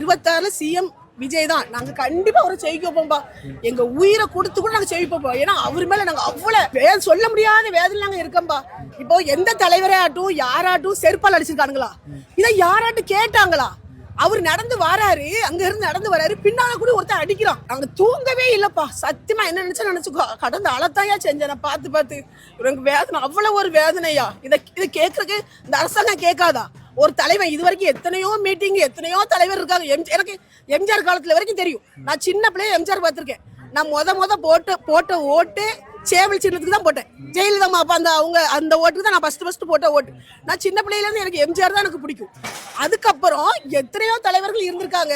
2026 CM Vijay தான். நாங்க கண்டிப்பா அவரை ஜெயிக்க வைப்போம்பா. எங்க உயிரை கொடுத்து கூட நாங்க ஜெயிப்போம். ஏன்னா அவர் மேல நாங்க அவ்வளவு சொல்ல முடியாத வேதனை நாங்க இருக்கோம்பா. இப்போ எந்த தலைவராட்டும் யாராட்டும் செருப்பால் அடிச்சிருக்கானுங்களா? இதை யாராட்டும் கேட்டாங்களா? அவர் நடந்து வராரு, அங்க இருந்து நடந்து வராரு, பின்னால கூட ஒருத்தர் அடிக்கிறான். அங்க தூங்கவே இல்லப்பா. சத்தியமா என்ன நினைச்சுக்கோ, கடந்த அழத்தாயா செஞ்சேன் பார்த்து இவங்க வேதனை, அவ்வளவு ஒரு வேதனையா. இதை கேட்கறதுக்கு இந்த அரசாங்கம் கேட்காதா? ஒரு தலைவன் இது வரைக்கும் எத்தனையோ மீட்டிங், எத்தனையோ தலைவர் இருக்காங்க. எனக்கு எம்ஜிஆர் காலத்துல வரைக்கும் தெரியும். நான் சின்ன பிள்ளைய எம்ஜிஆர் பார்த்திருக்கேன். நான் முத போட்ட ஓட்டு சேவல் சின்னத்துக்கு தான் போட்டேன். ஜெயலலிதா அப்ப அந்த ஓட்டுக்கு தான் நான் ஃபர்ஸ்ட் போட்ட ஓட்டு. நான் சின்ன பிள்ளையில இருந்து எனக்கு எம்ஜிஆர் தான் எனக்கு பிடிக்கும். அதுக்கப்புறம் எத்தனையோ தலைவர்கள் இருந்திருக்காங்க.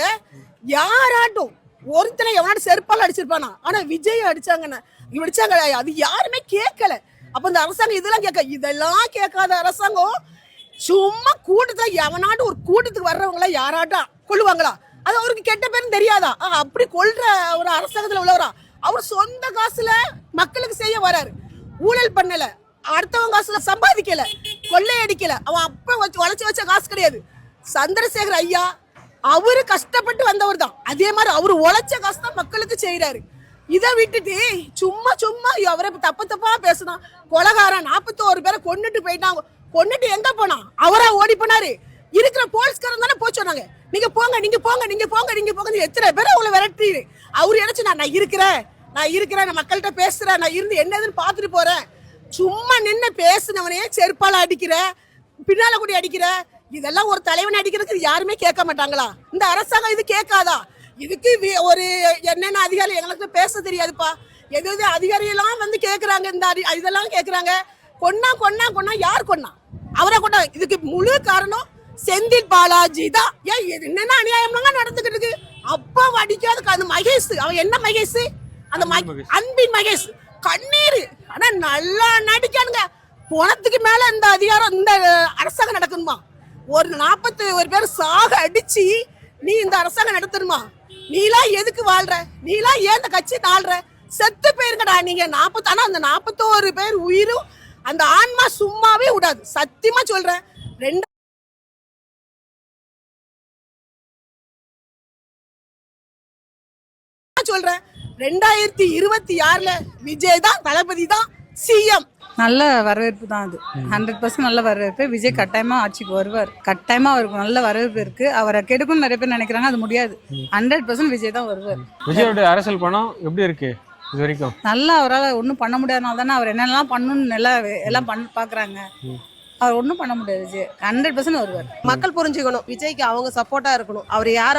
யாராட்டும் ஒருத்தனை எவனாட்டு செருப்பால் அடிச்சிருப்பானா? ஆனா விஜய் அடிச்சாங்க. அது யாருமே கேட்கல. அப்ப இந்த அரசாங்கம் இதெல்லாம் கேட்காத அரசாங்கம் சும்மா கூட்டத்துல எவனாட்டு ஒரு கூட்டத்துக்கு வர்றவங்கள யாராட்டும் கொள்ளுவாங்களா? அது அவருக்கு கெட்ட பேரும் தெரியாதா? அப்படி கொள்ற ஒரு அரசாங்கத்துல உள்ளவரா? அவர் சொந்த காசுல மக்களுக்கு செய்ய வராரு. ஊழல் பண்ணல, அடுத்தவங்க காசுல சம்பாதிக்கல, கொள்ளையடிக்கல. அவன் அப்ப வளைச்சு வச்ச காசு கிடையாது. சந்திரசேகர் ஐயா அவரு கஷ்டப்பட்டு வந்தவர் தான். அதே மாதிரி அவரு உழைச்ச காசு தான் மக்களுக்கு செய்யறாரு. இதை விட்டுட்டு சும்மா அவரை தப்பா பேசுனான். கொலகாரன் 41 பேரை கொன்னுட்டு போயிட்டாங்க. கொன்னுட்டு எங்க போனா? அவரா ஓடி போனாரு. இருக்கிற போலீஸ்காரன் தானே போய் சொன்னாங்க, நீங்க போங்க. எத்தனை பேரை அவங்களை விரட்டி அவரு நினைச்சு நான் இருக்கிறேன், நான் மக்கள்கிட்ட பேசுறேன், நான் இருந்து என்னதுன்னு பாத்துட்டு போறேன். சும்மா நின்று பேசுனவனே செருப்பால அடிக்கிற, பின்னால கூடி அடிக்கிற. இதெல்லாம் ஒரு தலைவனை அடிக்கிறதுக்கு யாருமே கேட்க மாட்டாங்களா? இந்த அரசாங்கம் இது கேட்காதா? இதுக்கு ஒரு என்னென்ன அதிகாரி எங்களுக்கு பேச தெரியாதுப்பா. எது அதிகாரியெல்லாம் வந்து கேட்கறாங்க. இந்த இதெல்லாம் கேட்கறாங்க. கொன்னா யார் கொன்னா? அவரை கொண்டா. இதுக்கு முழு காரணம் செந்தில் பாலாஜி தான். ஏன் என்னென்ன அநியாயம்லாம் நடந்துகிட்டு இருக்கு? அப்பா அடிக்காத அந்த மகேஷ், அவன் என்ன மகேஷ்? அந்த அன்பின் மகேஷ் கண்ணீர். ஆனா நல்லா நடிக்கானுங்க. போனதுக்கு மேல இந்த அதிகாரம் இந்த அரசாங்கம் நடக்கணுமா? ஒரு 41 பேர் சாக அடிச்சு நீ இந்த அரசாங்கம் நடத்தணுமா? நீலாம் எதுக்கு வாழ்ற? நீலாம் ஏன் இந்த கட்சி தாழ்ற? செத்து போயிருக்கடா நீங்க 40. ஆனா அந்த 41 பேர் உயிரும் அந்த ஆன்மா சும்மாவே விடாது. சத்தியமா சொல்றேன். 2026 விஜய் தான் தளபதி தான் சிஎம். நல்ல வரவேற்பு தான் அது. 100% நல்ல வரவேற்பு. விஜய் கட்டாயமா ஆட்சிக்கு வருவார். கட்டாயமா அவருக்கு நல்ல வரவேற்பு இருக்கு. அவரை கெடுக்கும்னு நிறைய பேர் நினைக்கிறாங்க, அது முடியாது. 100% விஜய் தான் வருவார். விஜயோட அரசியல் பணம் எப்படி இருக்கு இது வரைக்கும்? நல்லா, அவரால் ஒன்றும் பண்ண முடியாதனால தானே அவர் என்னெல்லாம் பண்ணணும்னு எல்லாம் பாக்குறாங்க. அவர் ஒன்றும் பண்ண முடியாது. விஜய் 100% வருவார். மக்கள் புரிஞ்சுக்கணும், விஜய்க்கு அவங்க சப்போர்ட்டா இருக்கணும். அவர் யாரை